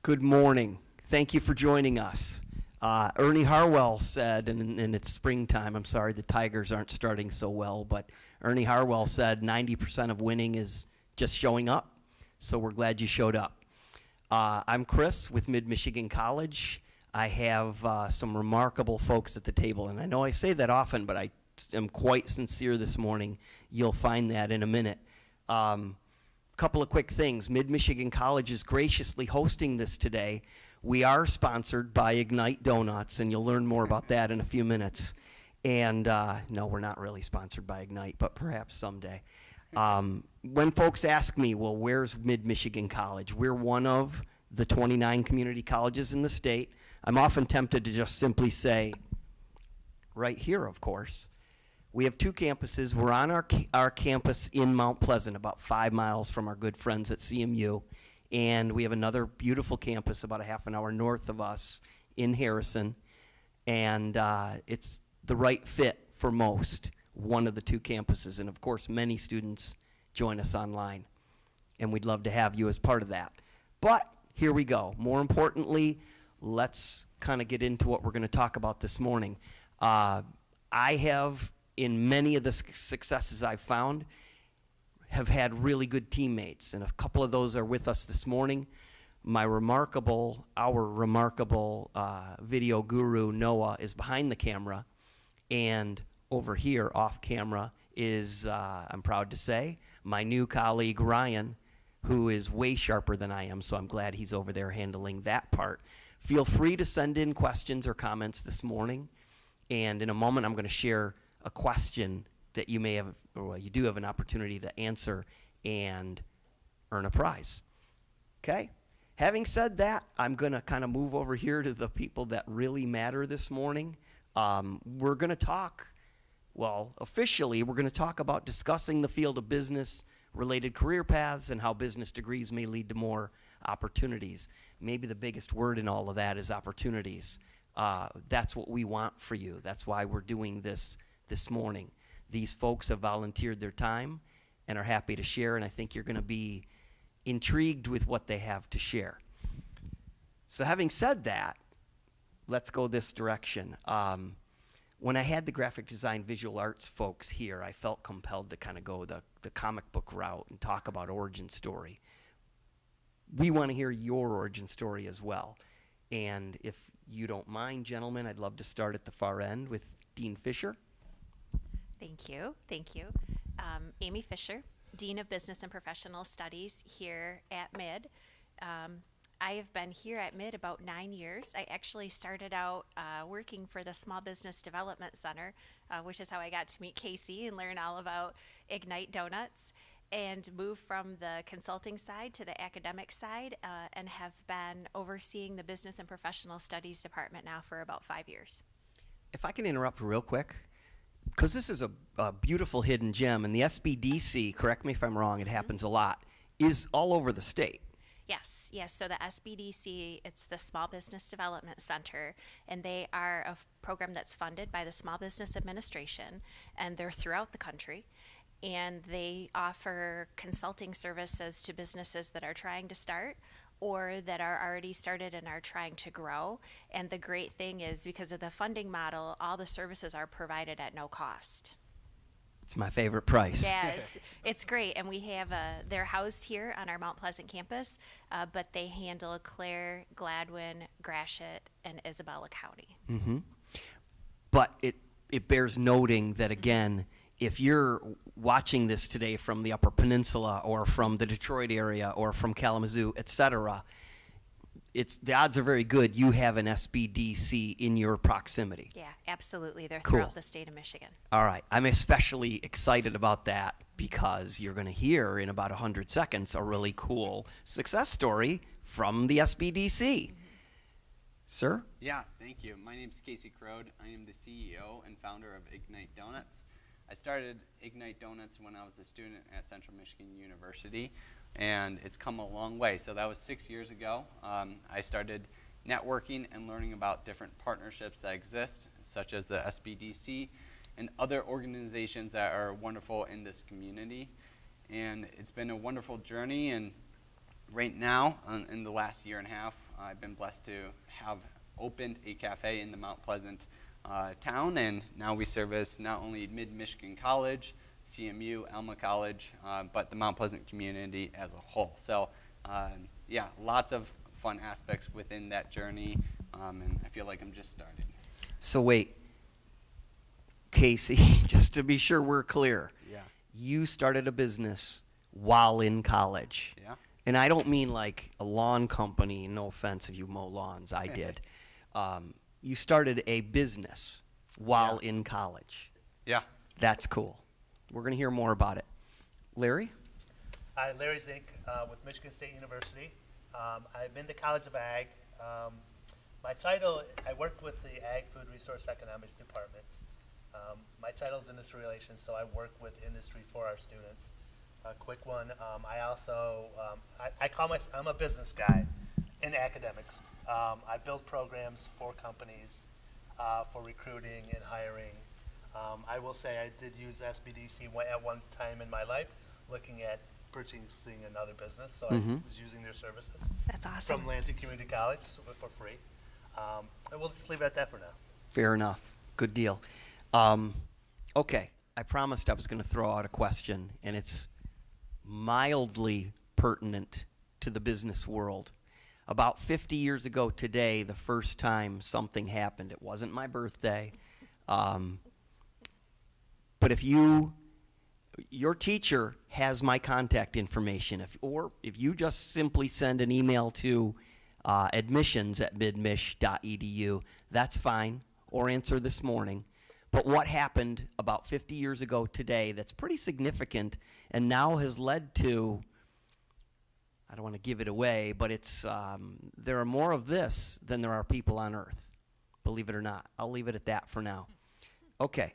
Good morning. Thank you for joining us. Ernie Harwell said, and it's springtime, I'm sorry the Tigers aren't starting so well, but Ernie Harwell said 90% of winning is just showing up, so we're glad you showed up. I'm Chris with Mid-Michigan College. I have some remarkable folks at the table, and I know I say that often, but I am quite sincere this morning. You'll find that in a minute. Couple of quick things. Mid-Michigan College is graciously hosting this today. We are sponsored by Ignite Donuts, and you'll learn more about that in a few minutes. And no, we're not really sponsored by Ignite, but perhaps someday. When folks ask me, well, where's Mid-Michigan College? We're one of the 29 community colleges in the state. I'm often tempted to just simply say, right here, of course. We have two campuses. We're on our campus in Mount Pleasant, about 5 miles from our good friends at CMU. And we have another beautiful campus about a half an hour north of us in Harrison. And it's the right fit for most, one of the two campuses. And of course, many students join us online. And we'd love to have you as part of that. But here we go. More importantly, let's kind of get into what we're going to talk about this morning. I have, in many of the successes I've found, have had really good teammates, and a couple of those are with us this morning. Our remarkable video guru, Noah, is behind the camera, and over here, off camera, is, I'm proud to say, my new colleague, Ryan, who is way sharper than I am, so I'm glad he's over there handling that part. Feel free to send in questions or comments this morning, and in a moment, I'm going to share a question that you may have, or you do have an opportunity to answer and earn a prize. Okay? Having said that, I'm going to kind of move over here to the people that really matter this morning. We're going to talk, well, officially, we're going to talk about discussing the field of business-related career paths and how business degrees may lead to more opportunities. Maybe the biggest word in all of that is opportunities. That's what we want for you. That's why we're doing this morning. These folks have volunteered their time and are happy to share, and I think you're going to be intrigued with what they have to share. So having said that, let's go this direction. When I had the graphic design visual arts folks here, I felt compelled to kind of go the comic book route and talk about origin story. We want to hear your origin story as well. And if you don't mind, gentlemen, I'd love to start at the far end with Dean Fisher. Thank you. Amy Fisher, Dean of Business and Professional Studies here at MID. I have been here at MID about 9 years. I actually started out working for the Small Business Development Center, which is how I got to meet Casey and learn all about Ignite Donuts, and moved from the consulting side to the academic side, and have been overseeing the Business and Professional Studies department now for about 5 years. If I can interrupt real quick, because this is a beautiful hidden gem, and the SBDC, correct me if I'm wrong, it happens a lot, is all over the state. Yes. So the SBDC, it's the Small Business Development Center, and they are a program that's funded by the Small Business Administration, and they're throughout the country. And they offer consulting services to businesses that are trying to start or that are already started and are trying to grow. And the great thing is, because of the funding model, all the services are provided at no cost. It's my favorite price. Yeah, it's great. And we have, they're housed here on our Mount Pleasant campus, but they handle Clare, Gladwin, Gratiot, and Isabella County. Mm-hmm. But it bears noting that, again, if you're watching this today from the Upper Peninsula or from the Detroit area or from Kalamazoo, et cetera, the odds are very good you have an SBDC in your proximity. Yeah, absolutely. They're Cool. throughout the state of Michigan. All right. I'm especially excited about that because you're going to hear in about 100 seconds a really cool success story from the SBDC. Mm-hmm. Sir? Yeah, thank you. My name's Casey Crode. I am the CEO and founder of Ignite Donuts. I started Ignite Donuts when I was a student at Central Michigan University, and it's come a long way. So that was 6 years ago. I started networking and learning about different partnerships that exist, such as the SBDC and other organizations that are wonderful in this community. And it's been a wonderful journey, and right now, in the last year and a half, I've been blessed to have opened a cafe in the Mount Pleasant town, and now we service not only Mid-Michigan College, CMU, Alma College, but the Mount Pleasant community as a whole. So yeah, lots of fun aspects within that journey, and I feel like I'm just starting. So wait, Casey, just to be sure we're clear. Yeah. You started a business while in college. Yeah. And I don't mean like a lawn company, no offense if you mow lawns, I did. You started a business while in college. Yeah. That's cool. We're going to hear more about it. Larry? Hi, Larry Zink with Michigan State University. I've been to College of Ag. My title, I work with the Ag Food Resource Economics Department. My title is Industry Relations, so I work with industry for our students. A quick one, I also, I call myself, I'm a business guy in academics. I build programs for companies for recruiting and hiring. I will say I did use SBDC at one time in my life, looking at purchasing another business, so I was using their services. That's awesome. From Lansing Community College for free. And we'll just leave it at that for now. Fair enough. Good deal. Okay, I promised I was going to throw out a question, and it's mildly pertinent to the business world. About 50 years ago today, the first time something happened, it wasn't my birthday, but if your teacher has my contact information, or if you just simply send an email to admissions@midmich.edu, that's fine, or answer this morning. But what happened about 50 years ago today that's pretty significant and now has led to, I don't want to give it away, but it's there are more of this than there are people on earth, believe it or not. I'll leave it at that for now. Okay,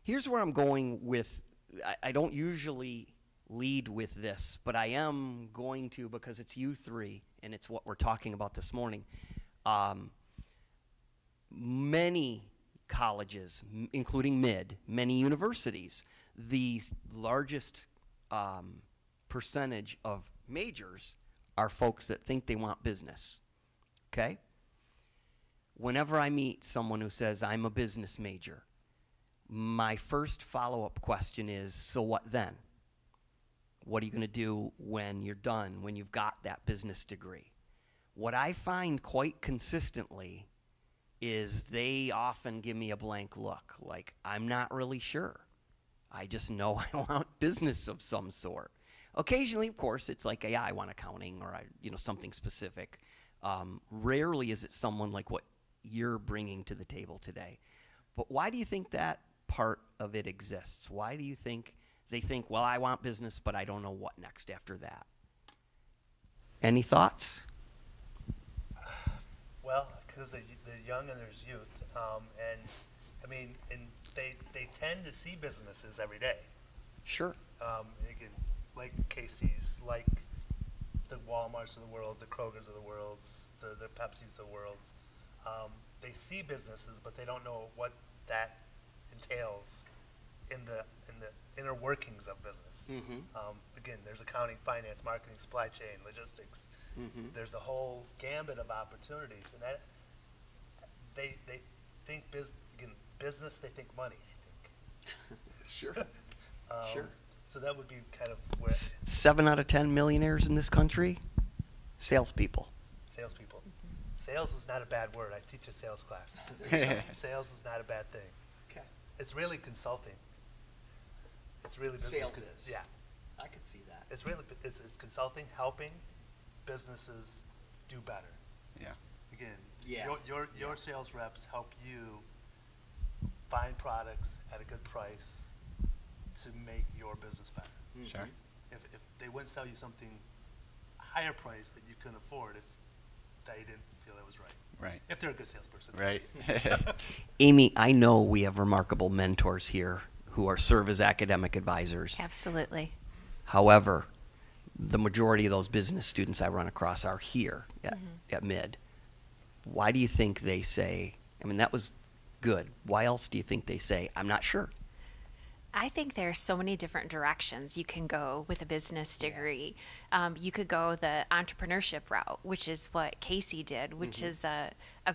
here's where I'm going with, I don't usually lead with this, but I am going to because it's you three and it's what we're talking about this morning. Many colleges, including many universities, the largest percentage of majors are folks that think they want business, okay? Whenever I meet someone who says, I'm a business major, my first follow-up question is, so what then? What are you going to do when you're done, when you've got that business degree? What I find quite consistently is they often give me a blank look, like, I'm not really sure. I just know I want business of some sort. Occasionally, of course, it's like, yeah, I want accounting or something specific. Rarely is it someone like what you're bringing to the table today. But why do you think that part of it exists? Why do you think they think, well, I want business, but I don't know what next after that? Any thoughts? Well, because they're young and there's youth, and I mean, and they tend to see businesses every day. Sure. Again, like Casey's, like the Walmarts of the world, the Krogers of the world, the Pepsis of the world. They see businesses, but they don't know what that entails in the inner workings of business. Again, there's accounting, finance, marketing, supply chain, logistics. There's the whole gambit of opportunities, and that they think business. They think money. I think. Sure. Sure. So that would be kind of where 7 out of 10 millionaires in this country, salespeople. salespeople. Sales is not a bad word. I teach a sales class. Sales is not a bad thing. Okay. It's really consulting. It's really business. Sales is. Yeah. I could see that. It's really it's consulting, helping businesses do better. Yeah. Again, Yeah. your sales reps help you find products at a good price to make your business better. Sure. If they wouldn't sell you something higher price that you couldn't afford if they didn't feel it was right. Right. If they're a good salesperson. Right. Amy, I know we have remarkable mentors here who serve as academic advisors. Absolutely. However, the majority of those business students I run across are here at Mid. Why do you think they say, I mean, that was good. Why else do you think they say, I'm not sure? I think there's so many different directions you can go with a business degree. You could go the entrepreneurship route, which is what Casey did, which is a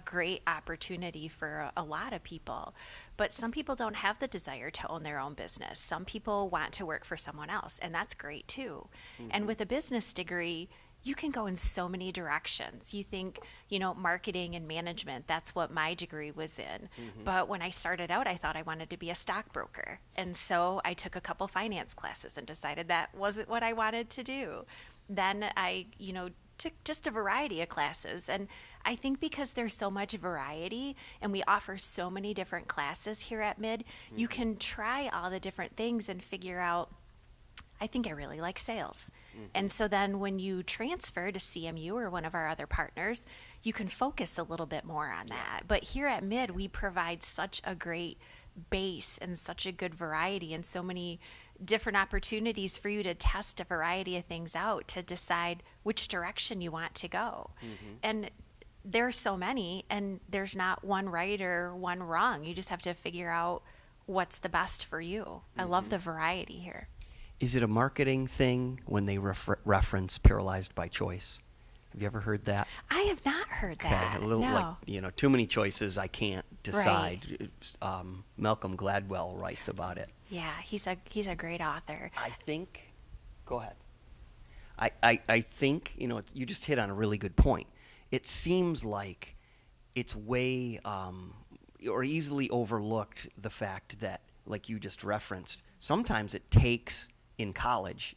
great opportunity for a lot of people. But some people don't have the desire to own their own business. Some people want to work for someone else, and that's great too. And with a business degree, you can go in so many directions. You think, marketing and management, that's what my degree was in. But when I started out, I thought I wanted to be a stockbroker. And so I took a couple finance classes and decided that wasn't what I wanted to do. Then I, took just a variety of classes. And I think because there's so much variety and we offer so many different classes here at Mid, you can try all the different things and figure out, I think I really like sales. And so then when you transfer to CMU or one of our other partners, you can focus a little bit more on that. But here at Mid, we provide such a great base and such a good variety and so many different opportunities for you to test a variety of things out to decide which direction you want to go. And there's so many, and there's not one right or one wrong. You just have to figure out what's the best for you. I love the variety here. Is it a marketing thing when they reference paralyzed by choice? Have you ever heard that? I have not heard that. A little no. like, too many choices, I can't decide. Right. Malcolm Gladwell writes about it. Yeah, he's a great author. I think, go ahead. I think, you just hit on a really good point. It seems like it's way, or easily overlooked the fact that, like you just referenced, sometimes it takes, in college,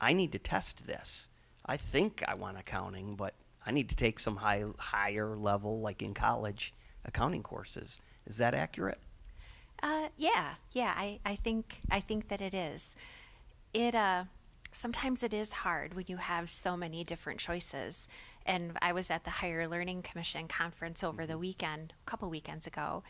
I need to test this. I think I want accounting, but I need to take some higher level, like in college, accounting courses. Is that accurate? Yeah. I think that it is. Sometimes it is hard when you have so many different choices. And I was at the Higher Learning Commission conference over the weekend, a couple weekends ago,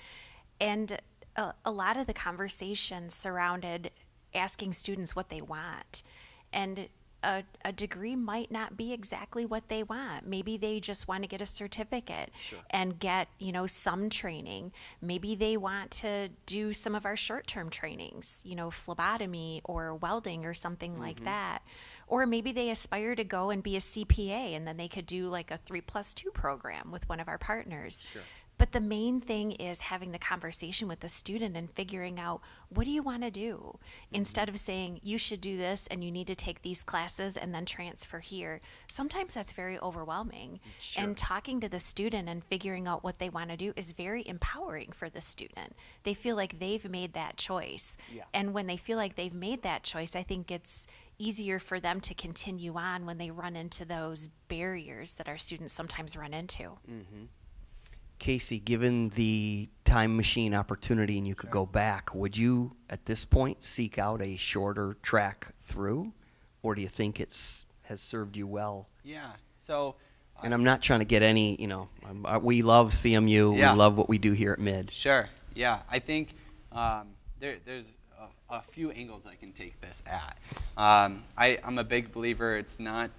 and a lot of the conversation surrounded asking students what they want. And a degree might not be exactly what they want. Maybe they just want to get a certificate and get, some training. Maybe they want to do some of our short-term trainings, phlebotomy or welding or something like that. Or maybe they aspire to go and be a CPA, and then they could do like a 3+2 program with one of our partners. But the main thing is having the conversation with the student and figuring out, what do you want to do? Instead of saying, you should do this and you need to take these classes and then transfer here. Sometimes that's very overwhelming. And talking to the student and figuring out what they want to do is very empowering for the student. They feel like they've made that choice. And when they feel like they've made that choice, I think it's easier for them to continue on when they run into those barriers that our students sometimes run into. Casey, given the time machine opportunity and you could go back, would you, at this point, seek out a shorter track through? Or do you think has served you well? Yeah, so... And I'm not trying to get any, we love CMU. We love what we do here at Mid. Sure, yeah. I think there's a few angles I can take this at. I'm a big believer it's not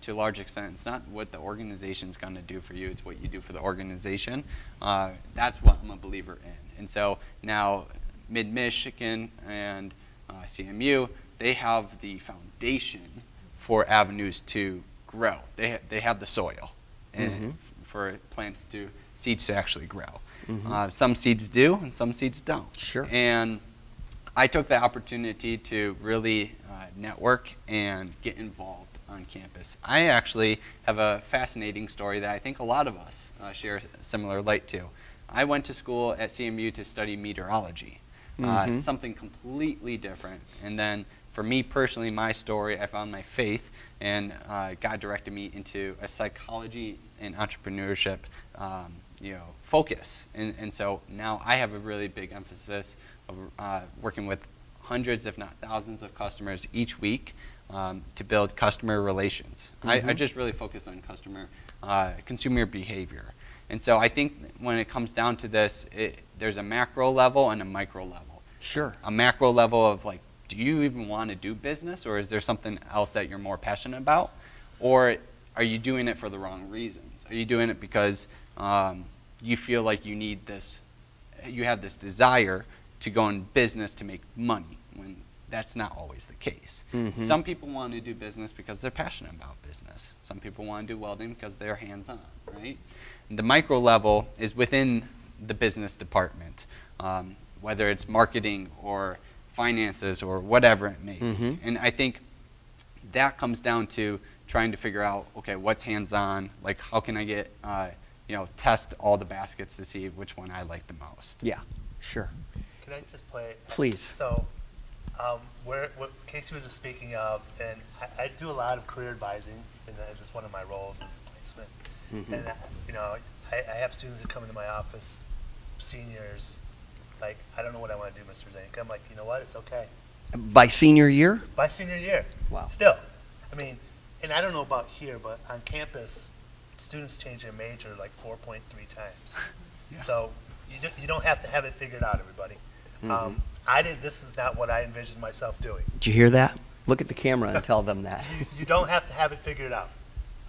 to a large extent, it's not what the organization's going to do for you, it's what you do for the organization. That's what I'm a believer in. And so now Mid-Michigan and CMU, they have the foundation for avenues to grow. They have the soil for seeds to actually grow. Some seeds do and some seeds don't. Sure. And I took the opportunity to really network and get involved on campus. I actually have a fascinating story that I think a lot of us share a similar light to. I went to school at CMU to study meteorology, something completely different. And then for me personally, my story, I found my faith, and God directed me into a psychology and entrepreneurship focus. And so now I have a really big emphasis of working with hundreds, if not thousands, of customers each week to build customer relations. I just really focus on consumer behavior. And so I think when it comes down to this, there's a macro level and a micro level. Sure. A macro level of like, do you even want to do business, or is there something else that you're more passionate about? Or are you doing it for the wrong reasons? Are you doing it because you feel like you need this, you have this desire to go in business to make money, when that's not always the case. Some people want to do business because they're passionate about business. Some people want to do welding because they're hands-on, right? And the micro level is within the business department, whether it's marketing or finances or whatever it may be. And I think that comes down to trying to figure out, okay, what's hands-on, like how can I get, test all the baskets to see which one I like the most. Yeah, sure. Can I just play? Please. So, what Casey was just speaking of, and I do a lot of career advising, and just one of my roles is placement. And I have students that come into my office, seniors, like, I don't know what I want to do, Mr. Zank. I'm like, you know what? It's okay. By senior year? By senior year. Wow. Still, I mean, and I don't know about here, but on campus, students change their major like 4.3 times. Yeah. So you don't have to have it figured out, everybody. This is not what I envisioned myself doing. Did you hear that? Look at the camera and tell them that. You don't have to have it figured out.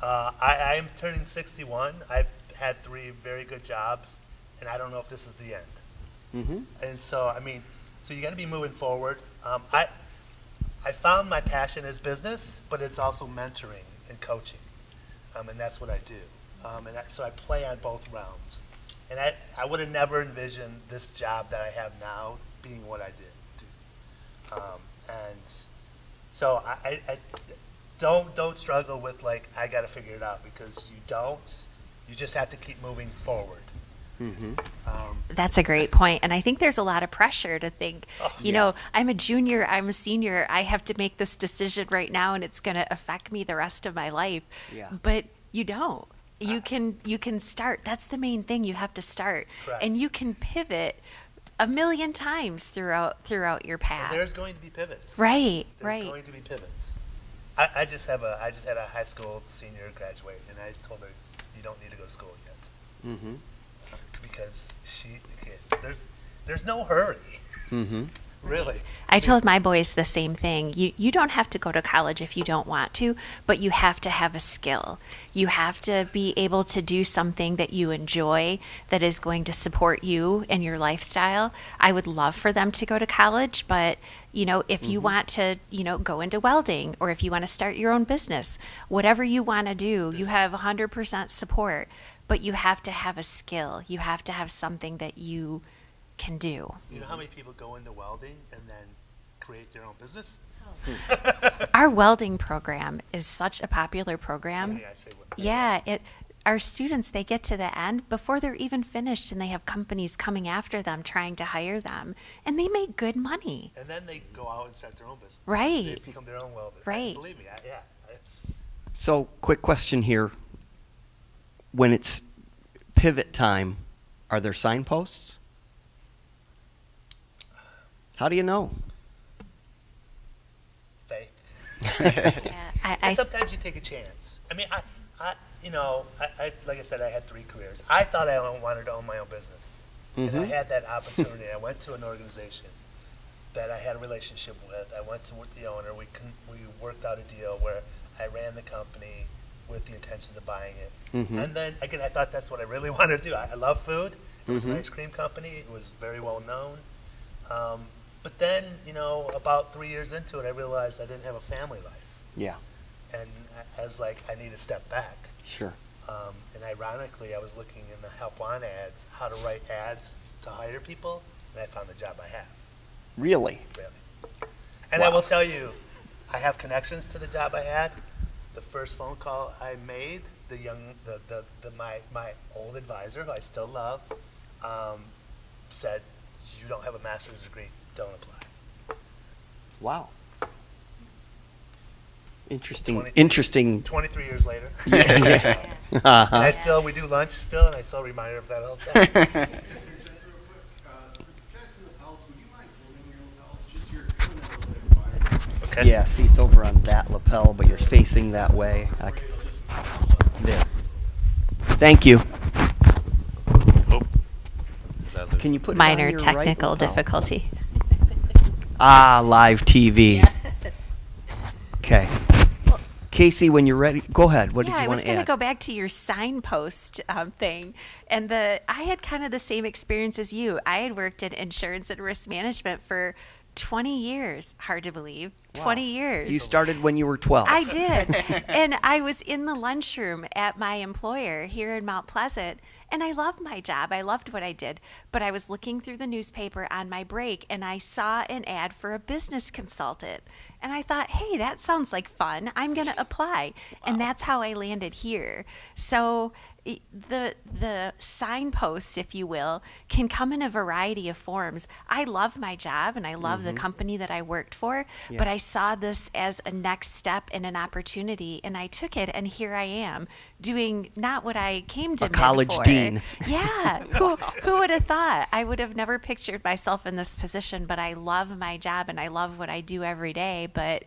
I am turning 61. I've had 3 very good jobs, and I don't know if this is the end. And so, so you got to be moving forward. I found my passion as business, but it's also mentoring and coaching, and that's what I do. So I play on both realms. And I would have never envisioned this job that I have now being what I did. And so I don't struggle with like, I got to figure it out, because you don't. You just have to keep moving forward. That's a great point. And I think there's a lot of pressure to think, I'm a junior, I'm a senior, I have to make this decision right now and it's going to affect me the rest of my life. Yeah. But you don't. You can start. That's the main thing. You have to start. Correct. And you can pivot a million times throughout your path. And there's going to be pivots. Right, There's right. going to be pivots. I just had a high school senior graduate, and I told her, you don't need to go to school yet. Because there's no hurry. Really. I told my boys the same thing. You don't have to go to college if you don't want to, but you have to have a skill. You have to be able to do something that you enjoy, that is going to support you and your lifestyle. I would love for them to go to college, but if you want to, go into welding, or if you want to start your own business, whatever you want to do, you have 100% support, but you have to have a skill. You have to have something that you can do. You know how many people go into welding and then create their own business? Our welding program is such a popular program. Yeah, our students, they get to the end before they're even finished, and they have companies coming after them trying to hire them, and they make good money. And then they go out and start their own business. Right. They become their own welder. Right. Believe me, it's So, quick question here. When it's pivot time, are there signposts? How do you know? faith. Yeah, And sometimes you take a chance. I mean, I like I said, I had 3 careers. I thought I wanted to own my own business. And I had that opportunity. I went to an organization that I had a relationship with. I went to the owner. We worked out a deal where I ran the company with the intention of buying it. And then, again, I thought that's what I really wanted to do. I love food. It was an ice cream company. It was very well known. But then, about 3 years into it, I realized I didn't have a family life. Yeah. And I was like, I need to step back. Sure. And ironically, I was looking in the Help Want ads, how to write ads to hire people, and I found the job I have. Really? Really. And I will tell you, I have connections to the job I had. The first phone call I made, my old advisor, who I still love, said, "You don't have a master's degree, don't apply." Wow. Interesting. 23 Interesting. 23 years later. Yeah. And we do lunch still, and I still remind her of that all the time. Okay. Yeah, seats over on that lapel, but you're facing that way. There. Thank you. Can you put it on minor your right technical lapel? difficulty. Live TV. Okay. Casey, when you're ready, go ahead. What did Yeah, you I want was to going to add? go back to your signpost thing. And I had kind of the same experience as you. I had worked in insurance and risk management for 20 years. Hard to believe. 20 years. You started when you were 12. I did. And I was in the lunchroom at my employer here in Mount Pleasant. And I loved my job. I loved what I did. But I was looking through the newspaper on my break and I saw an ad for a business consultant. And I thought, hey, that sounds like fun. I'm going to apply. And that's how I landed here. So the signposts, if you will, can come in a variety of forms. I love my job and I love the company that I worked for, but I saw this as a next step and an opportunity, and I took it, and here I am doing not what I came to A college for. dean. Yeah, who would have thought? I would have never pictured myself in this position, but I love my job and I love what I do every day. But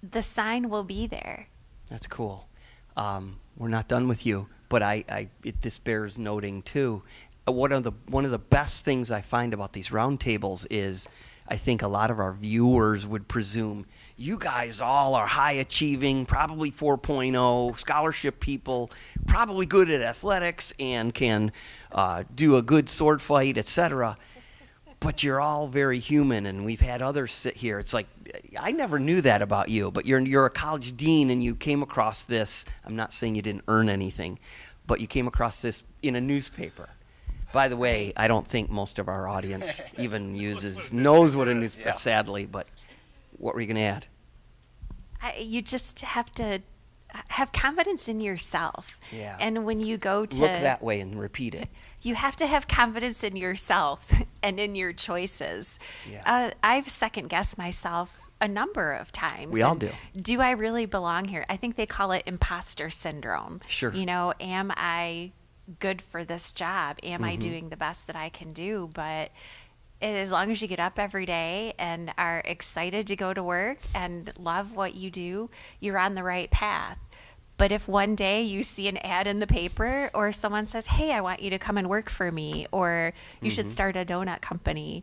the sign will be there. That's cool. We're not done with you, but this bears noting too. One of the best things I find about these roundtables is, I think a lot of our viewers would presume you guys all are high achieving, probably 4.0 scholarship people, probably good at athletics and can do a good sword fight, etc. But you're all very human, and we've had others sit here. It's like, I never knew that about you, but you're a college dean and you came across this. I'm not saying you didn't earn anything, but you came across this in a newspaper. By the way, I don't think most of our audience even knows what a newspaper, sadly, but what were you going to add? You just have to have confidence in yourself. Yeah. And when you go to Look that way and repeat it. you have to have confidence in yourself and in your choices. Yeah. I've second guessed myself a number of times. We all And do. Do I really belong here? I think they call it imposter syndrome. Sure. You know, am I good for this job? Am I Mm-hmm. doing the best that I can do? But as long as you get up every day and are excited to go to work and love what you do, you're on the right path. But if one day you see an ad in the paper or someone says, hey, I want you to come and work for me, or you should start a donut company,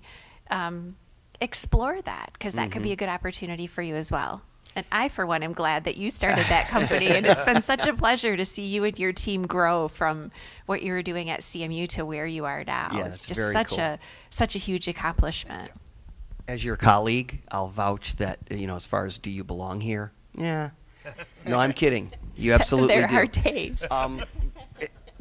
explore that, because that could be a good opportunity for you as well. And I, for one, am glad that you started that company. And it's been such a pleasure to see you and your team grow from what you were doing at CMU to where you are now. Yeah, it's that's just very such cool. such a huge accomplishment. As your colleague, I'll vouch that, as far as do you belong here? Yeah. No, I'm kidding. You absolutely There do. are days.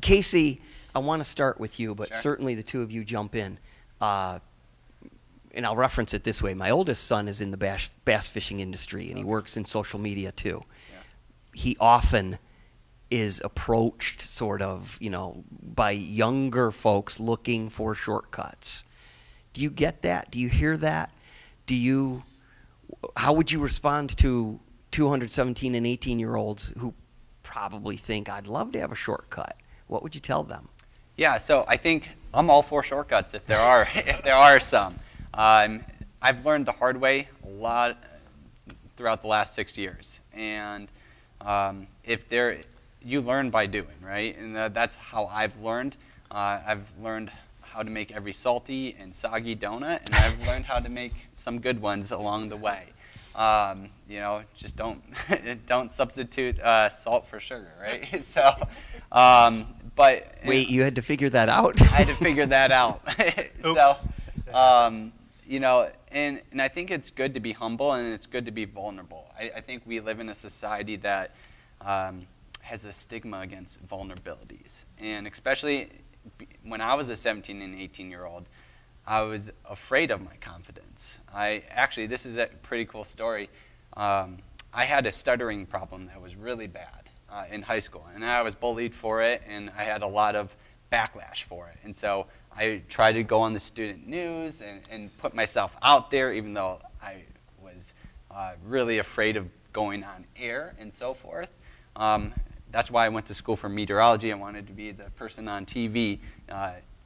Casey, I want to start with you, but Sure. certainly the two of you jump in. And I'll reference it this way. My oldest son is in the bass fishing industry, and he works in social media too. Yeah. He often is approached sort of, by younger folks looking for shortcuts. Do you get that? Do you hear that? How would you respond to 217 and 18-year-olds who probably think, I'd love to have a shortcut? What would you tell them? Yeah, so I think I'm all for shortcuts if there are if there are some. I've learned the hard way a lot throughout the last 6 years, and you learn by doing, right? And that's how I've learned. I've learned how to make every salty and soggy donut, and I've learned how to make some good ones along the way. Just don't substitute salt for sugar, right? So, but Wait, you had to figure that out? I had to figure that out. So, and I think it's good to be humble and it's good to be vulnerable. I think we live in a society that has a stigma against vulnerabilities. And especially when I was a 17 and 18-year-old, I was afraid of my confidence. This is a pretty cool story. I had a stuttering problem that was really bad in high school, and I was bullied for it, and I had a lot of backlash for it. And so I tried to go on the student news and put myself out there, even though I was really afraid of going on air and so forth. That's why I went to school for meteorology. I wanted to be the person on TV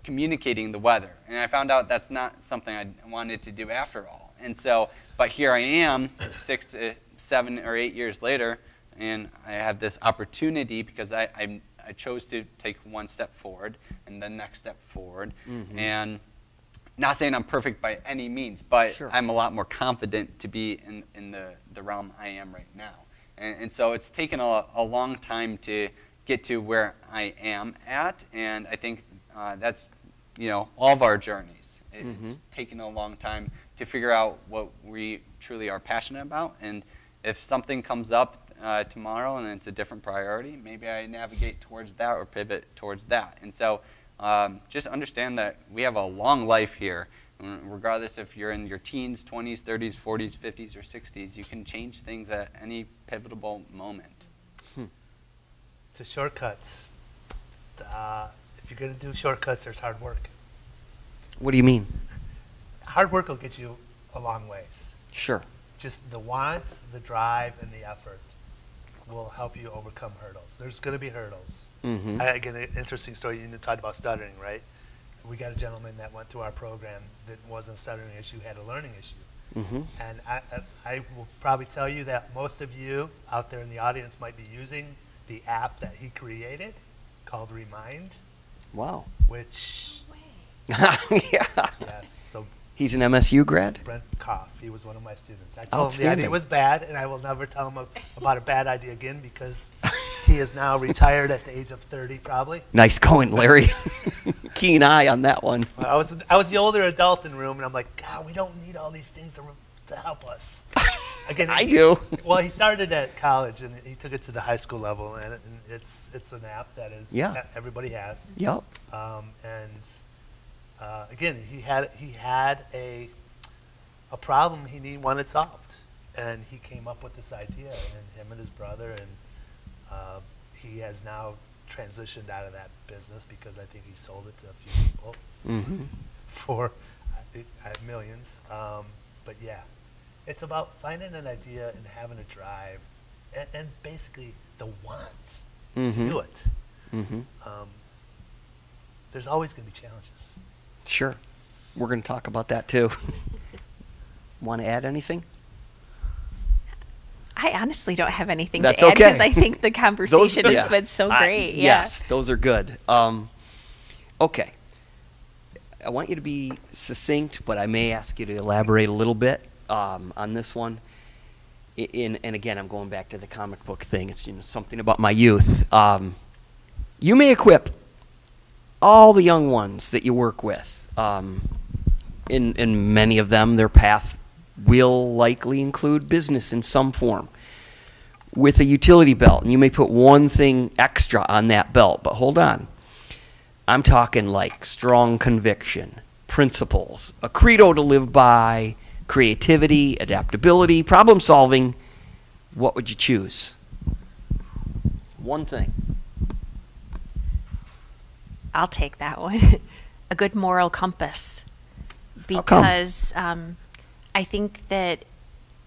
communicating the weather. And I found out that's not something I wanted to do after all. And so, but here I am 6 to 7 or 8 years later, and I have this opportunity because I chose to take one step forward and the next step forward. Mm-hmm. And not saying I'm perfect by any means, but Sure. I'm a lot more confident to be in the realm I am right now. And so it's taken a long time to get to where I am at, and I think that's, all of our journeys. It's taken a long time to figure out what we truly are passionate about, and if something comes up tomorrow and it's a different priority, maybe I navigate towards that or pivot towards that. And so just understand that we have a long life here. Regardless if you're in your teens, 20s, 30s, 40s, 50s, or 60s, you can change things at any pivotal moment. To shortcuts. If you're going to do shortcuts, there's hard work. What do you mean? Hard work will get you a long ways. Sure. Just the want, the drive, and the effort will help you overcome hurdles. There's going to be hurdles. Mm-hmm. Again, an interesting story. You talked about stuttering, right? We got a gentleman that went through our program that wasn't a stuttering issue, had a learning issue. Mm-hmm. And I will probably tell you that most of you out there in the audience might be using the app that he created called Remind, Wow. which, Yeah. yes, so He's an MSU grad? Brent Koff, he was one of my students. I told him the idea was bad, and I will never tell him about a bad idea again because he is now retired at the age of 30 probably. Nice going, Larry. Keen eye on that one. I was the older adult in the room, and I'm like, God, we don't need all these things to help us. Again, I do. Well, he started at college, and he took it to the high school level, and it's an app that is everybody has. Yep. Again, he had a problem he wanted solved, and he came up with this idea, and him and his brother, and he has now transitioned out of that business because I think he sold it to a few people for millions. But yeah, it's about finding an idea and having a drive, and basically the want to do it. Mm-hmm. There's always going to be challenges. Sure. We're going to talk about that too. Want to add anything? I honestly don't have anything That's to add okay. because I think the conversation has been so great. Yes, those are good. Okay. I want you to be succinct, but I may ask you to elaborate a little bit on this one. And again, I'm going back to the comic book thing. It's something about my youth. You may equip all the young ones that you work with. In many of them, their path will likely include business in some form with a utility belt. And you may put one thing extra on that belt, but hold on. I'm talking like strong conviction, principles, a credo to live by, creativity, adaptability, problem solving. What would you choose? One thing. I'll take that one. A good moral compass. How come? Because I think that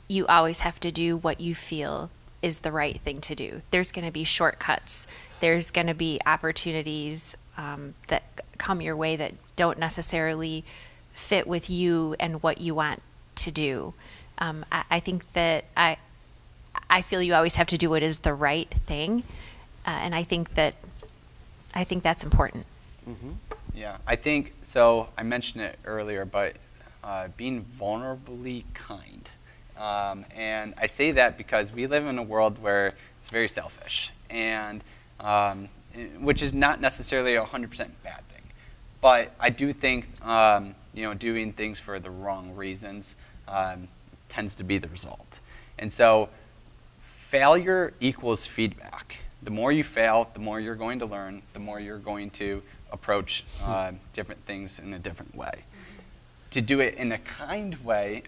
you always have to do what you feel is the right thing to do. There's going to be shortcuts. There's going to be opportunities that come your way that don't necessarily fit with you and what you want to do. I think that I feel you always have to do what is the right thing, and I think that's important. Mm-hmm. Yeah, I think so. I mentioned it earlier, but being vulnerably kind. And I say that because we live in a world where it's very selfish, and which is not necessarily a 100% bad thing. But I do think doing things for the wrong reasons tends to be the result. And so failure equals feedback. The more you fail, the more you're going to learn, the more you're going to approach different things in a different way. To do it in a kind way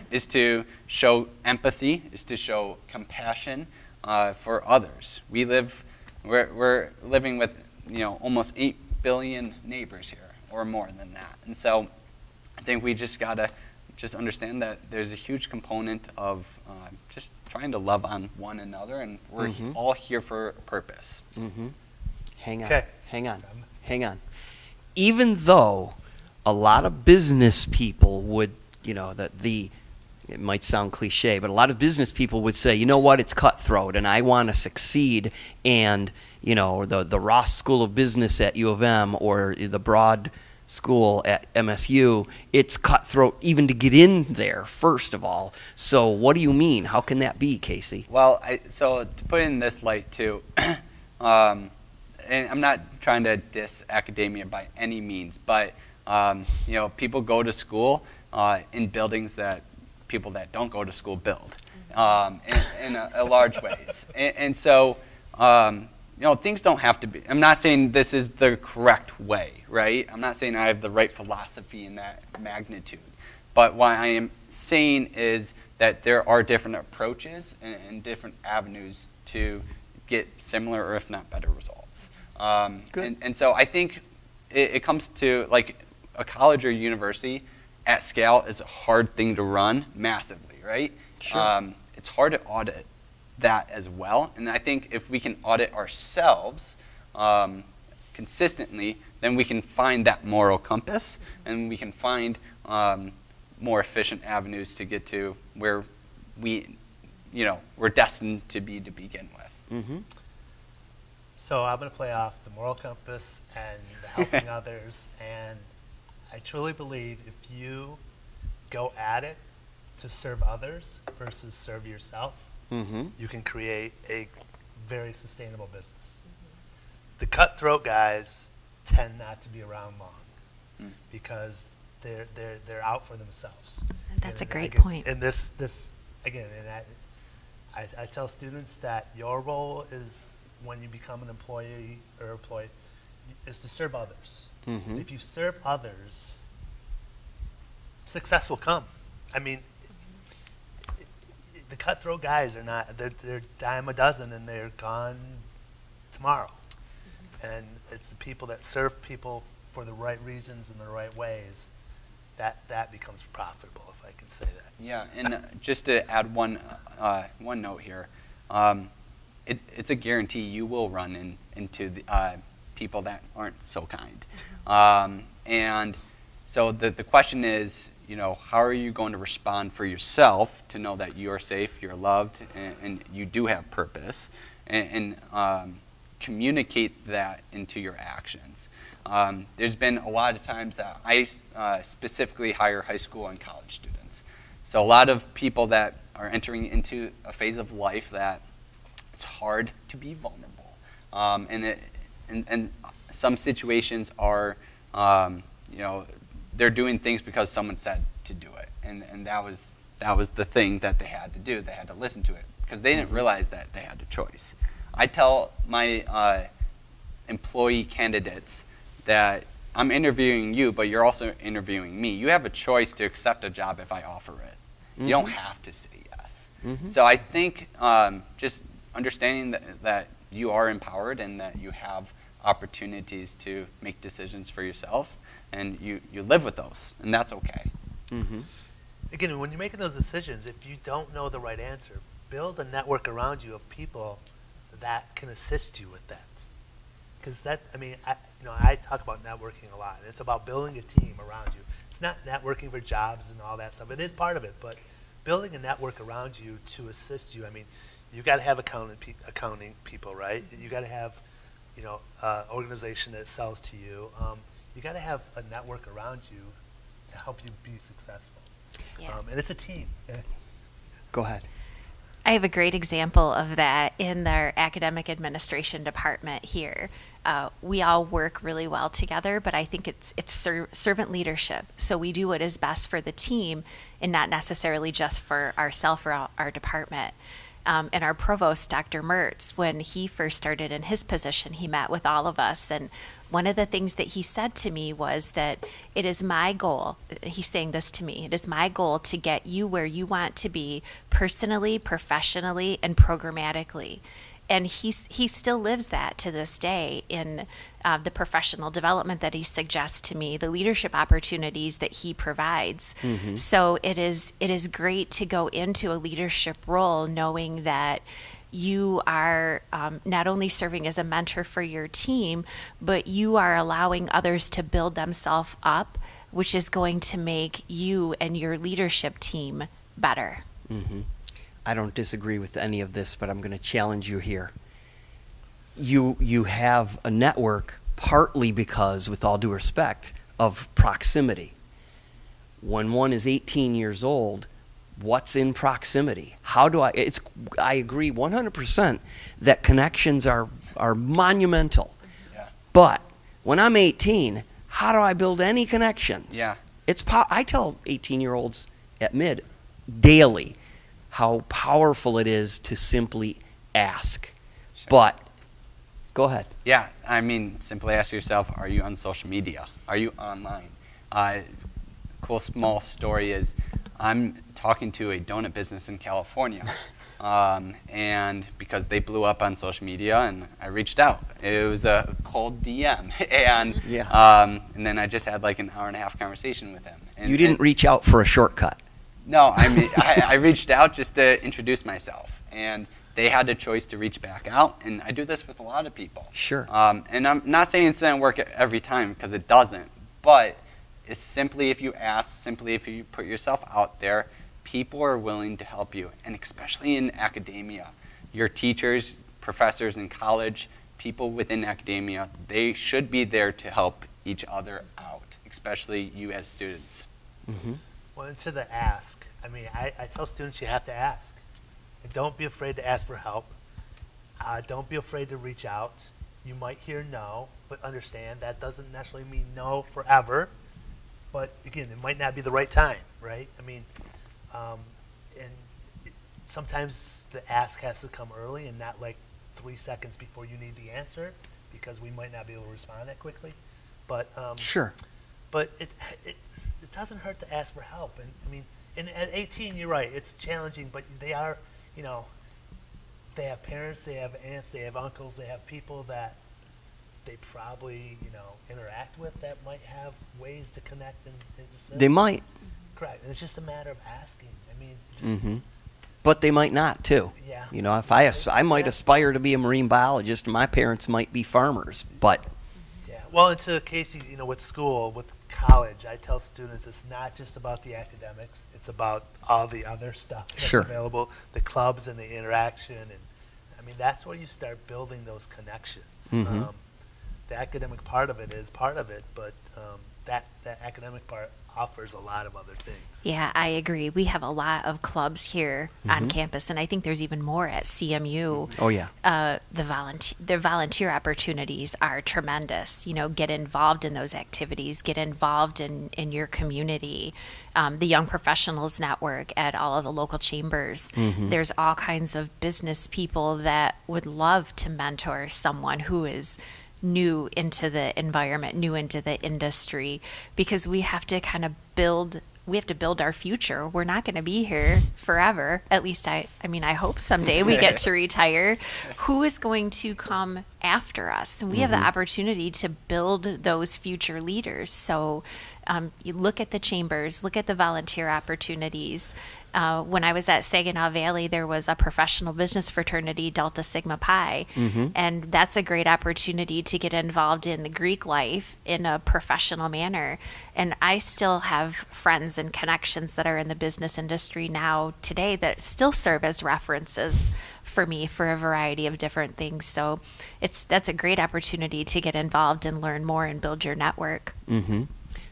is to show empathy, is to show compassion for others. We're living with almost 8 billion neighbors here, or more than that. And so I think we just gotta understand that there's a huge component of just trying to love on one another, and we're all here for a purpose. Mm-hmm. Hang on. Okay. Hang on. Even though a lot of business people would, it might sound cliche, but a lot of business people would say, you know what, it's cutthroat and I want to succeed, and, the Ross School of Business at U of M or the Broad school at MSU, it's cutthroat even to get in there, first of all. So what do you mean? How can that be, Casey? Well, so to put it in this light too, and I'm not trying to diss academia by any means, but people go to school in buildings that people that don't go to school build in a large ways, and so things don't have to be. I'm not saying this is the correct way, right? I'm not saying I have the right philosophy in that magnitude, but what I am saying is that there are different approaches and different avenues to get similar or if not better results. And so I think it comes to like a college or university at scale is a hard thing to run massively, right? Sure. It's hard to audit that as well. And I think if we can audit ourselves consistently, then we can find that moral compass and we can find more efficient avenues to get to where we're destined to be to begin with. Mm-hmm. So I'm going to play off the moral compass and the helping others. And I truly believe if you go at it to serve others versus serve yourself, you can create a very sustainable business. The cutthroat guys tend not to be around long because they're out for themselves. That's a great again, point. And this again, and I tell students that your role is when you become an employee or employed is to serve others. Mm-hmm. If you serve others, success will come. I mean, the cutthroat guys are not, they're dime a dozen and they're gone tomorrow. And it's the people that serve people for the right reasons and the right ways that becomes profitable, if I can say that. Yeah, and just to add one note here, it's a guarantee you will run into the people that aren't so kind. And so the question is, how are you going to respond for yourself to know that you are safe, you're loved, and you do have purpose, and communicate that into your actions. There's been a lot of times that I specifically hire high school and college students. So a lot of people that are entering into a phase of life that it's hard to be vulnerable. And some situations are, they're doing things because someone said to do it. And that was the thing that they had to do. They had to listen to it because they didn't realize that they had a choice. I tell my employee candidates that I'm interviewing you, but you're also interviewing me. You have a choice to accept a job if I offer it. You don't have to say yes. So I think just understanding that you are empowered and that you have opportunities to make decisions for yourself, and you live with those, and that's okay. Again, when you're making those decisions, if you don't know the right answer, build a network around you of people that can assist you with that. Because I talk about networking a lot. It's about building a team around you. It's not networking for jobs and all that stuff. It is part of it, but building a network around you to assist you. I mean, you got to have accounting people, right? You got to have, organization that sells to you. You got to have a network around you to help you be successful. Yeah. And it's a team. Go ahead. I have a great example of that in our academic administration department here. We all work really well together, but I think it's servant leadership. So we do what is best for the team and not necessarily just for ourselves or our department. And our provost, Dr. Mertz, when he first started in his position, he met with all of us. And one of the things that he said to me was that it is my goal, he's saying this to me, it is my goal to get you where you want to be personally, professionally, and programmatically. And he still lives that to this day in the professional development that he suggests to me, the leadership opportunities that he provides. So it is great to go into a leadership role knowing that you are not only serving as a mentor for your team, but you are allowing others to build themselves up, which is going to make you and your leadership team better. I don't disagree with any of this, but I'm going to challenge you here. You have a network partly because, with all due respect, of proximity. When one is 18 years old, what's in proximity? How do I agree 100% that connections are monumental. Yeah. But when I'm 18, how do I build any connections? Yeah. I tell 18-year-olds at Mid daily how powerful it is to simply ask. Sure. But go ahead. Yeah, I mean, simply ask yourself, are you on social media? Are you online? Cool small story is I'm talking to a donut business in California, and because they blew up on social media, and I reached out. It was a cold DM, and and then I just had like an hour-and-a-half conversation with him. And, You didn't reach out for a shortcut. No, I mean, I reached out just to introduce myself, and they had the choice to reach back out, and I do this with a lot of people. Sure. And I'm not saying it's going to work every time, because it doesn't, but it's simply if you ask, simply if you put yourself out there, people are willing to help you, and especially in academia. Your teachers, professors in college, people within academia, they should be there to help each other out, especially you as students. Mm-hmm. Well, and to the ask, I mean, I tell students you have to ask. And don't be afraid to ask for help. Don't be afraid to reach out. You might hear no, but understand that doesn't necessarily mean no forever. But again, it might not be the right time, right? I mean, sometimes the ask has to come early and not like 3 seconds before you need the answer, because we might not be able to respond that quickly. But Sure. But it doesn't hurt to ask for help. And I mean, at 18, you're right, it's challenging, but they are, you know, they have parents, they have aunts, they have uncles, they have people that they probably, you know, interact with that might have ways to connect and assist. They might. Correct. And it's just a matter of asking. I mean, just, Mm-hmm. But they might not too. yeah. You know, if I might aspire to be a marine biologist, and my parents might be farmers. But Yeah. Well, and to Casey, you know, with school, with college, I tell students it's not just about the academics. It's about all the other stuff that's Sure. available, the clubs and the interaction. And I mean, that's where you start building those connections. Mhm. The academic part of it is part of it, but that academic part offers a lot of other things. Yeah, I agree. We have a lot of clubs here on campus, and I think there's even more at CMU. oh yeah, The volunteer opportunities are tremendous. You know, get involved in those activities, get involved in your community. The Young Professionals Network at all of the local chambers. There's all kinds of business people that would love to mentor someone who is new into the environment, new into the industry, because we have to kind of build our future. We're not going to be here forever. At least I mean, I hope someday we get to retire. Who is going to come after us? And we have the opportunity to build those future leaders. So you look at the chambers, look at the volunteer opportunities. When I was at Saginaw Valley, there was a professional business fraternity, Delta Sigma Pi, and that's a great opportunity to get involved in the Greek life in a professional manner. And I still have friends and connections that are in the business industry now today that still serve as references for me for a variety of different things. So that's a great opportunity to get involved and learn more and build your network.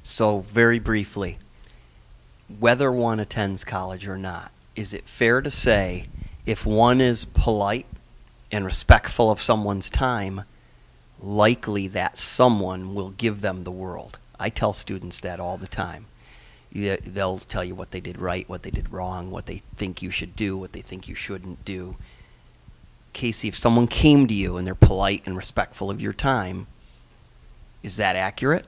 So very briefly, whether one attends college or not, is it fair to say if one is polite and respectful of someone's time, likely that someone will give them the world? I tell students that all the time. They'll tell you what they did right, what they did wrong, what they think you should do, what they think you shouldn't do. Casey, if someone came to you and they're polite and respectful of your time, is that accurate?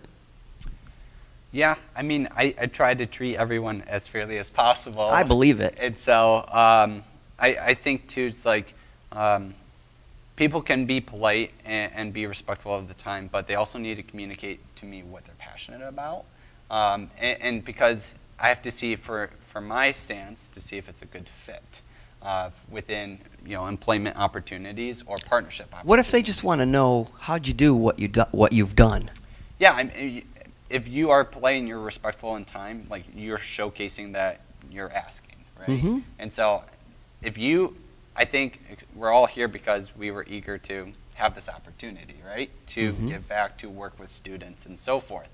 Yeah, I mean, I try to treat everyone as fairly as possible. I believe it. And so I think, too, it's like people can be polite and be respectful of the time, but they also need to communicate to me what they're passionate about. And because I have to see for my stance to see if it's a good fit within, you know, employment opportunities or partnership opportunities. What if they just want to know how'd you do what you've done? Yeah, if you are polite and you're respectful in time, like you're showcasing that you're asking, right? And so I think we're all here because we were eager to have this opportunity, right? To give back, to work with students and so forth.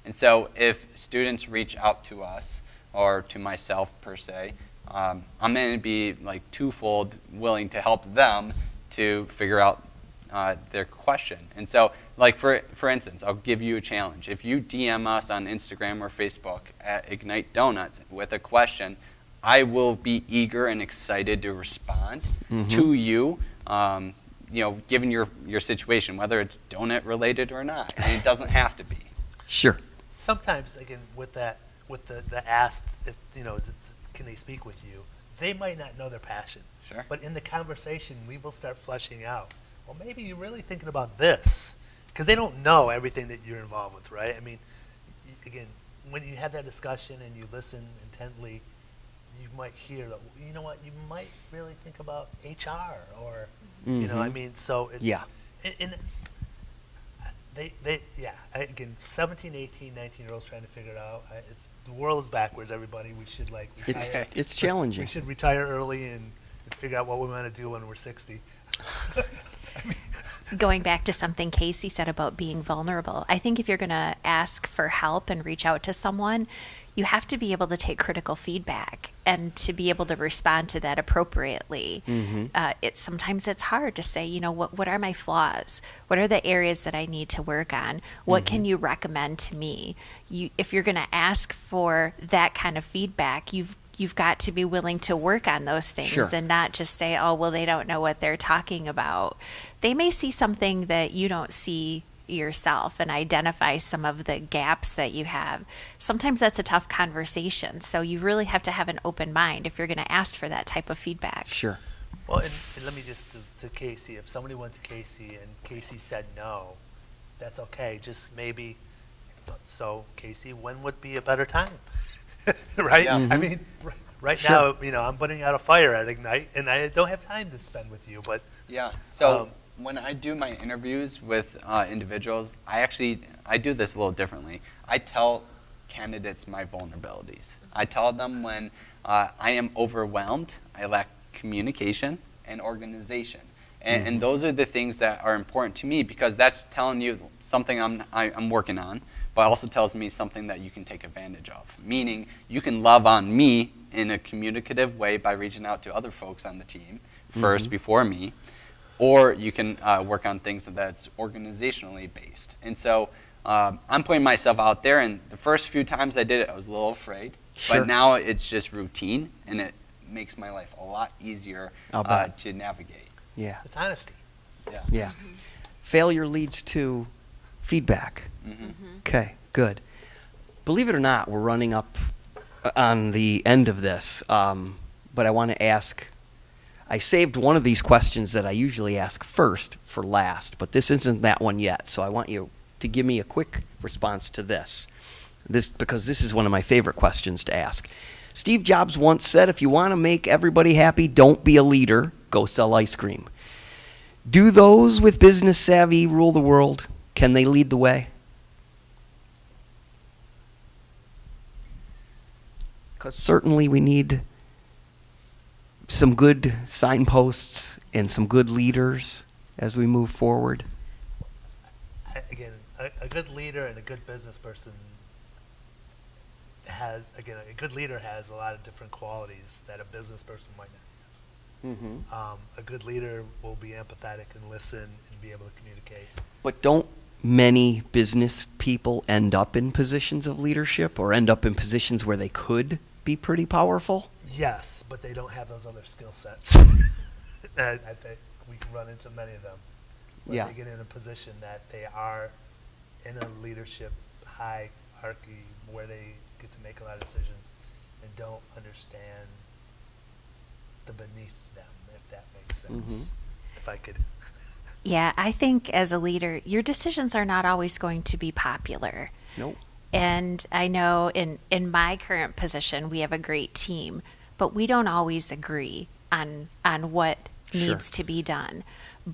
And so if students reach out to us, or to myself per se, I'm going to be like twofold willing to help them to figure out their question. And so, like for instance, I'll give you a challenge. If you DM us on Instagram or Facebook at Ignite Donuts with a question, I will be eager and excited to respond to you, given your situation, whether it's donut related or not. And it doesn't have to be. Sure. Sometimes, again, with the asked, if, can they speak with you? They might not know their passion. Sure. But in the conversation, we will start fleshing out. Well, maybe you're really thinking about this, because they don't know everything that you're involved with, right? I mean, again, when you have that discussion and you listen intently, you might hear, you know what, you might really think about HR, or, I mean, so it's, Yeah. Again, 17, 18, 19-year-olds trying to figure it out. The world is backwards, everybody. We should retire. It's challenging. We should retire early and figure out what we want to do when we're 60. Going back to something Casey said about being vulnerable, I think if you're going to ask for help and reach out to someone, you have to be able to take critical feedback and to be able to respond to that appropriately. Sometimes it's hard to say, what are my flaws? What are the areas that I need to work on? What can you recommend to me? If you're going to ask for that kind of feedback, you've got to be willing to work on those things. Sure. And not just say, oh, well, they don't know what they're talking about. They may see something that you don't see yourself and identify some of the gaps that you have. Sometimes that's a tough conversation. So you really have to have an open mind if you're going to ask for that type of feedback. Sure. Well, and let me just, to Casey, if somebody went to Casey and Casey said no, that's okay. Just maybe, so Casey, when would be a better time? Right? Yeah. I mean, right Sure. now, I'm putting out a fire at Ignite, and I don't have time to spend with you, but... Yeah. So when I do my interviews with individuals, I do this a little differently. I tell candidates my vulnerabilities. I tell them when I am overwhelmed, I lack communication and organization. And those are the things that are important to me, because that's telling you something I'm working on, but also tells me something that you can take advantage of. Meaning, you can love on me in a communicative way by reaching out to other folks on the team first before me, or you can work on things that's organizationally based. And so I'm putting myself out there, and the first few times I did it, I was a little afraid. Sure. But now it's just routine, and it makes my life a lot easier to navigate. Yeah. It's honesty. Yeah. Yeah. Failure leads to feedback. Okay, good. Believe it or not, we're running up on the end of this, but I want to ask, I saved one of these questions that I usually ask first for last, but this isn't that one yet, so I want you to give me a quick response to this, because this is one of my favorite questions to ask. Steve Jobs once said, if you want to make everybody happy, don't be a leader, go sell ice cream. Do those with business savvy rule the world? Can they lead the way? Because certainly we need some good signposts and some good leaders as we move forward. Again, a good leader and a good business person has, again, a good leader has a lot of different qualities that a business person might not have. A good leader will be empathetic and listen and be able to communicate. But don't many business people end up in positions of leadership, or end up in positions where they could be pretty powerful? Yes, but they don't have those other skill sets. I think we can run into many of them. Where they get in a position that they are in a leadership hierarchy where they get to make a lot of decisions and don't understand the beneath them, if that makes sense. If I could. Yeah, I think as a leader, your decisions are not always going to be popular. Nope. And I know in my current position, we have a great team, but we don't always agree on what needs to be done.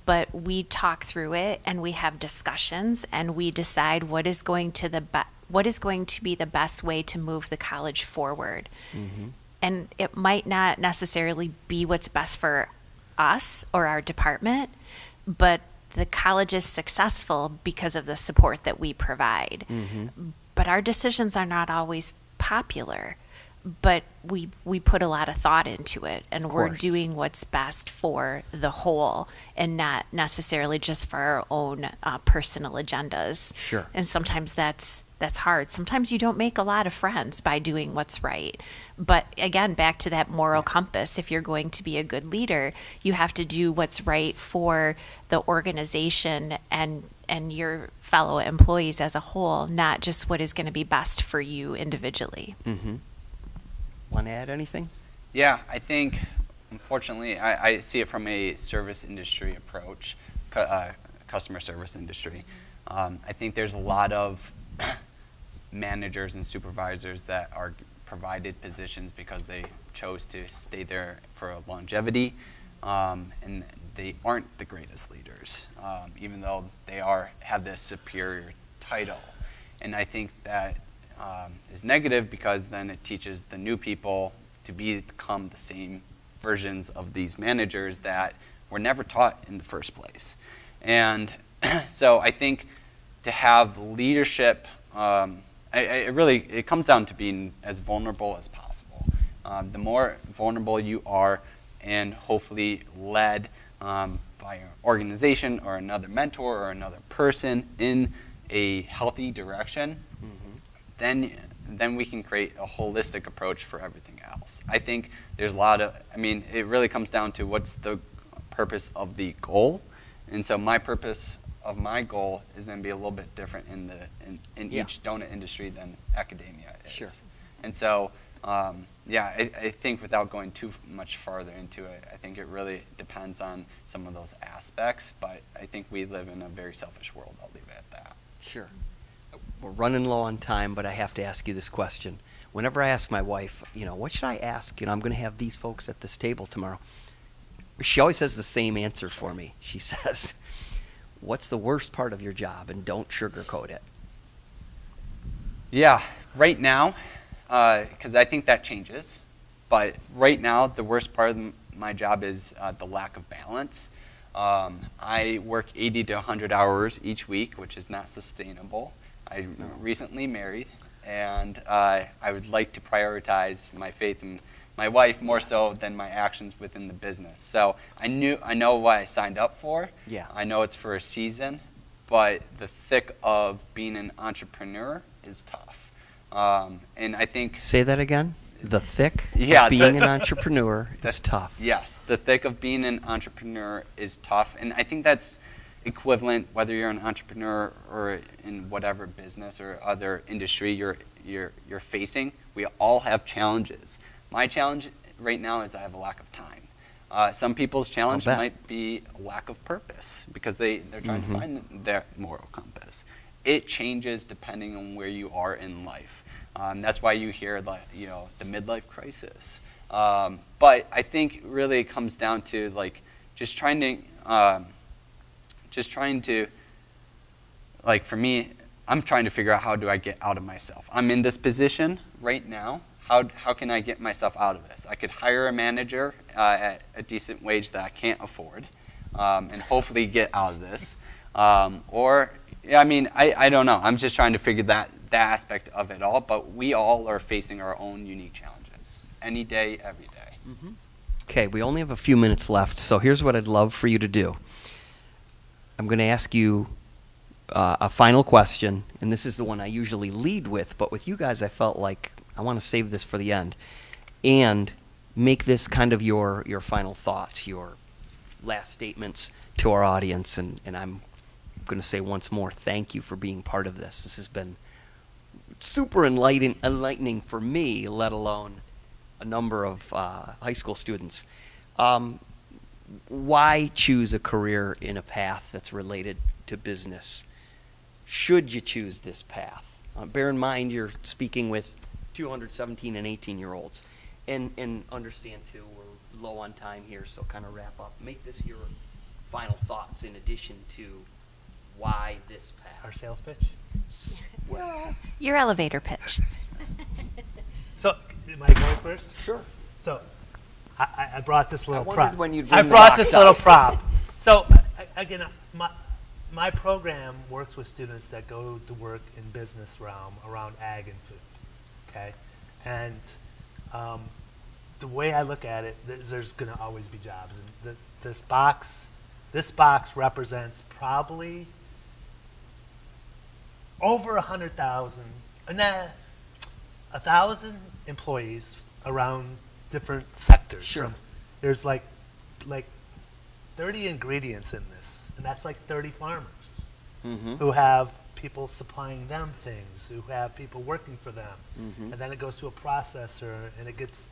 But we talk through it, and we have discussions, and we decide what is going to be the best way to move the college forward. And it might not necessarily be what's best for us or our department, but the college is successful because of the support that we provide. but our decisions are not always popular. But we put a lot of thought into it, and we're course. doing what's best for the whole, and not necessarily just for our own personal agendas. Sure. And sometimes that's hard. Sometimes you don't make a lot of friends by doing what's right. But again, back to that moral compass, if you're going to be a good leader, you have to do what's right for the organization and your fellow employees as a whole, not just what is going to be best for you individually. Mm-hmm. Want to add anything? Yeah, I think, unfortunately, I see it from a service industry approach, customer service industry. I think there's a lot of managers and supervisors that are provided positions because they chose to stay there for a longevity, and they aren't the greatest leaders, even though they have this superior title. And I think that is negative, because then it teaches the new people to become the same versions of these managers that were never taught in the first place. And so I think to have leadership, it comes down to being as vulnerable as possible. The more vulnerable you are, and hopefully led by an organization or another mentor or another person in a healthy direction, then we can create a holistic approach for everything else. I think there's it really comes down to what's the purpose of the goal. And so my purpose of my goal is going to be a little bit different in each donut industry than academia is. Sure. And so, I think without going too much farther into it, I think it really depends on some of those aspects, but I think we live in a very selfish world. I'll leave it at that. Sure. We're running low on time, but I have to ask you this question. Whenever I ask my wife, what should I ask? I'm going to have these folks at this table tomorrow. She always has the same answer for me. She says, what's the worst part of your job? And don't sugarcoat it. Yeah, right now, because I think that changes, but right now the worst part of my job is the lack of balance. I work 80 to 100 hours each week, which is not sustainable. I recently married, and I would like to prioritize my faith in my wife more so than my actions within the business. So I know what I signed up for. Yeah. I know it's for a season, but the thick of being an entrepreneur is tough. And I think... Say that again? The thick Yeah, of being an entrepreneur is tough. Yes, the thick of being an entrepreneur is tough, and I think that's equivalent whether you're an entrepreneur or in whatever business or other industry you're facing. We all have challenges. My challenge right now is I have a lack of time. Some people's challenge might be a lack of purpose because they're trying to find their moral compass. It changes depending on where you are in life. That's why you hear the midlife crisis. But I think really it comes down to just trying to for me, I'm trying to figure out how do I get out of myself. I'm in this position right now. How can I get myself out of this? I could hire a manager at a decent wage that I can't afford, and hopefully get out of this. I don't know. I'm just trying to figure that aspect of it all, but we all are facing our own unique challenges, any day, every day. Mm-hmm. Okay, we only have a few minutes left, so here's what I'd love for you to do. I'm going to ask you a final question, and this is the one I usually lead with, but with you guys I felt like I want to save this for the end, and make this kind of your final thoughts, your last statements to our audience, and I'm going to say once more, thank you for being part of this. This has been super enlightening for me, let alone a number of high school students. Why choose a career in a path that's related to business? Should you choose this path? Bear in mind you're speaking with 217 and 18-year-olds. And understand, too, we're low on time here, so kind of wrap up. Make this your final thoughts in addition to why this path. Our sales pitch? Well, Your elevator pitch. So, am I going first? sure. So, I brought this little I wondered prop. when you'd I bring the brought box this little out. prop. So, again, my program works with students that go to work in business realm around ag and food, okay? And the way I look at it, there's going to always be jobs. And this box represents probably over 100,000, 1,000 employees around different sectors. Sure. There's like 30 ingredients in this, and that's like 30 farmers who have people supplying them things, who have people working for them, and then it goes to a processor, and it gets,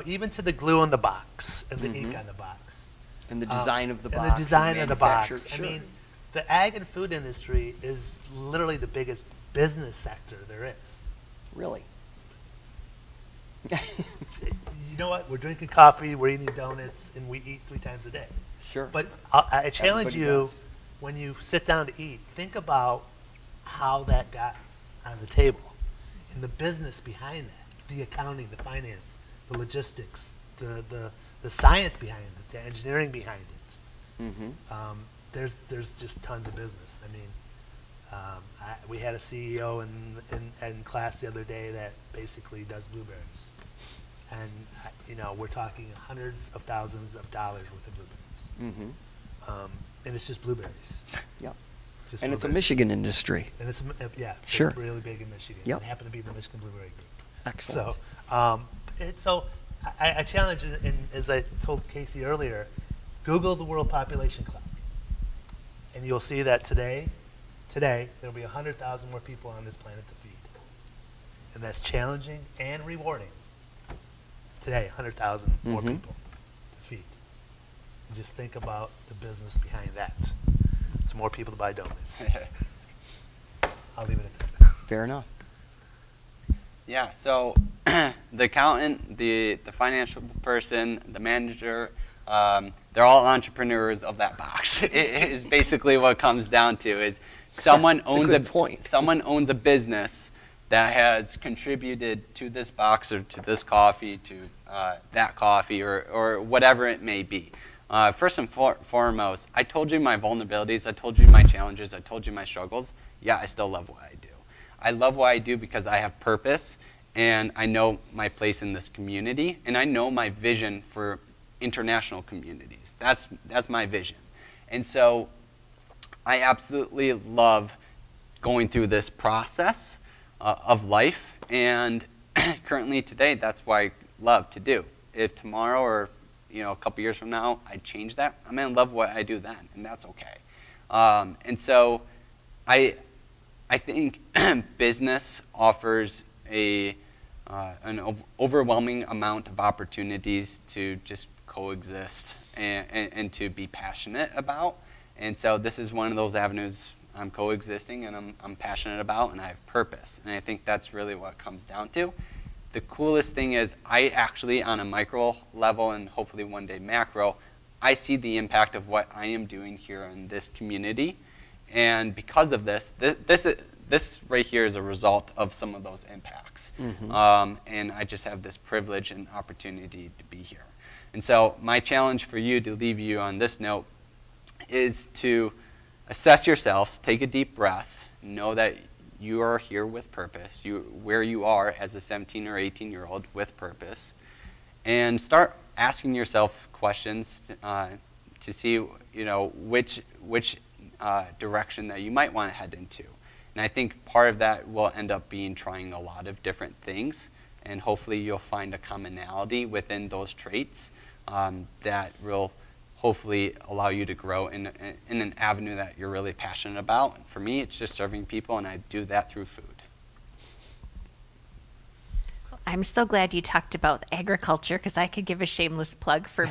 even to the glue on the box and the ink on the box. And the design of the box. And the design of the box. manufacture. I Sure. mean, the ag and food industry is literally the biggest business sector there is. Really? You know what? We're drinking coffee, we're eating donuts, and we eat 3 times a day. Sure. But I challenge Everybody you, does. when you sit down to eat, think about how that got on the table and the business behind that, the accounting, the finance, the logistics, the science behind it, the engineering behind it. There's just tons of business. I mean, we had a CEO in class the other day that basically does blueberries. And, we're talking hundreds of thousands of dollars worth of blueberries. And it's just blueberries. Yep. Just And it's a blueberries. Michigan industry. And it's, Sure. it's really big in Michigan. Yep. It happened to be the Michigan Blueberry Group. Excellent. So I challenge, and as I told Casey earlier, Google the World Population Clock. And you'll see that today, there'll be 100,000 more people on this planet to feed. And that's challenging and rewarding. Today, 100,000 more people to feed. And just think about the business behind that. It's more people to buy donuts. I'll leave it at that. Fair enough. Yeah, so the accountant, the financial person, the manager, they're all entrepreneurs of that box. It is basically what it comes down to is someone That's a owns good point. someone owns a business that has contributed to this box or to this coffee, to that coffee, or whatever it may be. First and foremost, I told you my vulnerabilities, I told you my challenges, I told you my struggles. Yeah, I still love what I do. I love what I do because I have purpose, and I know my place in this community, and I know my vision for international communities. That's my vision. And so I absolutely love going through this process of life, and currently today, that's what I love to do. If tomorrow or a couple years from now I change that, I'm going to love what I do then, and that's okay. And so I think business offers an overwhelming amount of opportunities to just coexist and to be passionate about. And so this is one of those avenues I'm coexisting and I'm passionate about, and I have purpose. And I think that's really what it comes down to. The coolest thing is I actually, on a micro level and hopefully one day macro, I see the impact of what I am doing here in this community. And because of this right here is a result of some of those impacts. And I just have this privilege and opportunity to be here. And so my challenge for you, to leave you on this note, is to assess yourselves, take a deep breath, know that you are here with purpose, where you are as a 17 or 18-year-old with purpose, and start asking yourself questions to see which direction that you might want to head into. And I think part of that will end up being trying a lot of different things, and hopefully you'll find a commonality within those traits that will hopefully allow you to grow in an avenue that you're really passionate about. For me, it's just serving people, and I do that through food. I'm so glad you talked about agriculture, because I could give a shameless plug for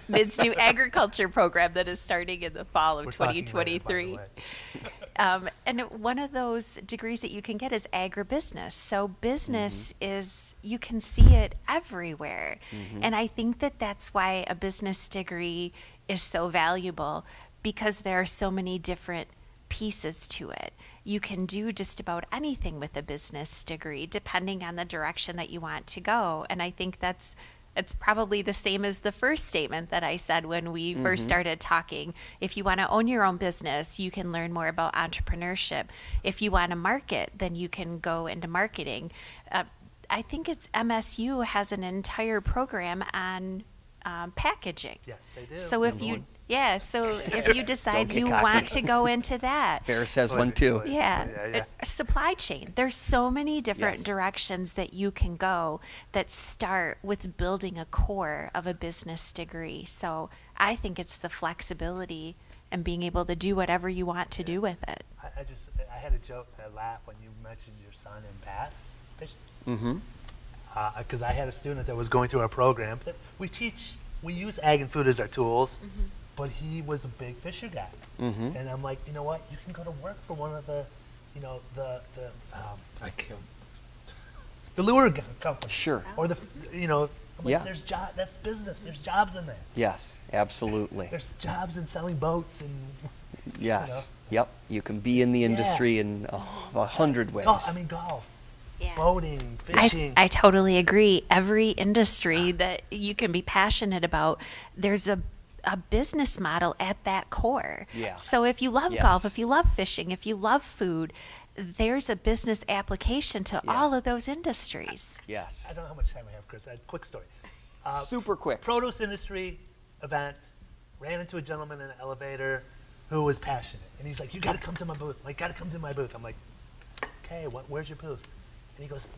MID's new agriculture program that is starting in the fall of We're talking about it, by the 2023. way. And one of those degrees that you can get is agribusiness. So business is, you can see it everywhere. And I think that that's why a business degree is so valuable, because there are so many different pieces to it. You can do just about anything with a business degree, depending on the direction that you want to go. And I think that's It's probably the same as the first statement that I said when we first started talking. If you want to own your own business, you can learn more about entrepreneurship. If you want to market, then you can go into marketing. I think it's MSU has an entire program on packaging. Yes, they do. So if you if you decide get you cocky. want to go into that, Ferris has one too. yeah. Yeah. Supply chain. There's so many different Yes. directions that you can go that start with building a core of a business degree. So I think it's the flexibility and being able to do whatever you want to do with it. I had a joke, I laugh when you mentioned your son in bass fishing. Mm-hmm. Because I had a student that was going through our program. We use ag and food as our tools, but he was a big fisher guy. Mm-hmm. And I'm like, you know what? You can go to work for one of the, I can't. the lure company. Sure. Or the, I'm like, Yeah. there's that's business. There's jobs in there. Yes, absolutely. There's jobs in selling boats and. Yes. Yep. You can be in the industry in 100 ways. Golf, boating, fishing. I totally agree. Every industry that you can be passionate about, there's a business model at that core. Yeah. So if you love Yes. golf, if you love fishing, if you love food, there's a business application to Yeah. all of those industries. Yes. I don't know how much time I have, Chris. Quick story. Super quick. Produce industry event. Ran into a gentleman in an elevator who was passionate, and he's like, "You got to come to my booth. Like, got to come to my booth." I'm like, "Okay, where's your booth?" And he goes,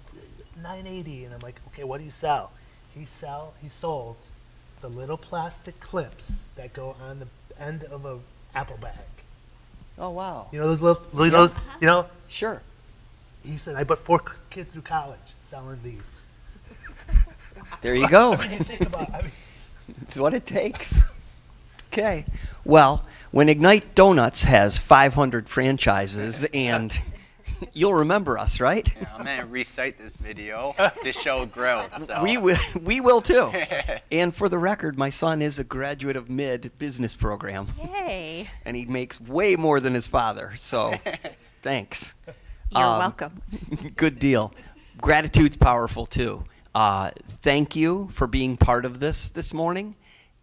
"980." And I'm like, "Okay, what do you sell?" He sold the little plastic clips that go on the end of a apple bag. Oh, wow. You know those little, Sure. He said, "I put 4 kids through college selling these." There you go. I mean, think about. It's what it takes. Okay. Well, when Ignite Donuts has 500 franchises, and you'll remember us, right? Yeah, I'm going to recite this video to show growth. So. We will too. And for the record, my son is a graduate of Mid Business Program, Yay. and he makes way more than his father. So, thanks. You're welcome. Good deal. Gratitude's powerful too. Thank you for being part of this morning,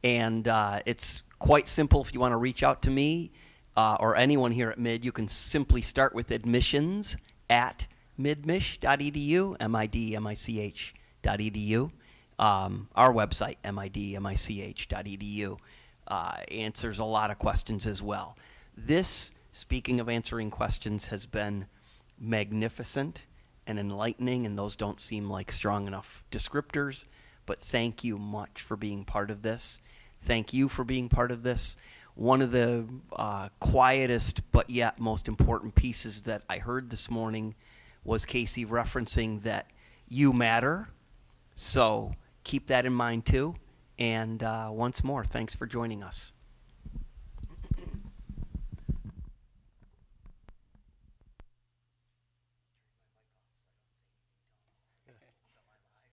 and it's quite simple. If you want to reach out to me or anyone here at Mid, you can simply start with admissions at midmich.edu, midmich.edu. Our website, midmich.edu, answers a lot of questions as well. This, speaking of answering questions, has been magnificent and enlightening, and those don't seem like strong enough descriptors, but thank you much for being part of this. Thank you for being part of this. One of the quietest but yet most important pieces that I heard this morning was Casey referencing that you matter. So keep that in mind too. And once more, thanks for joining us.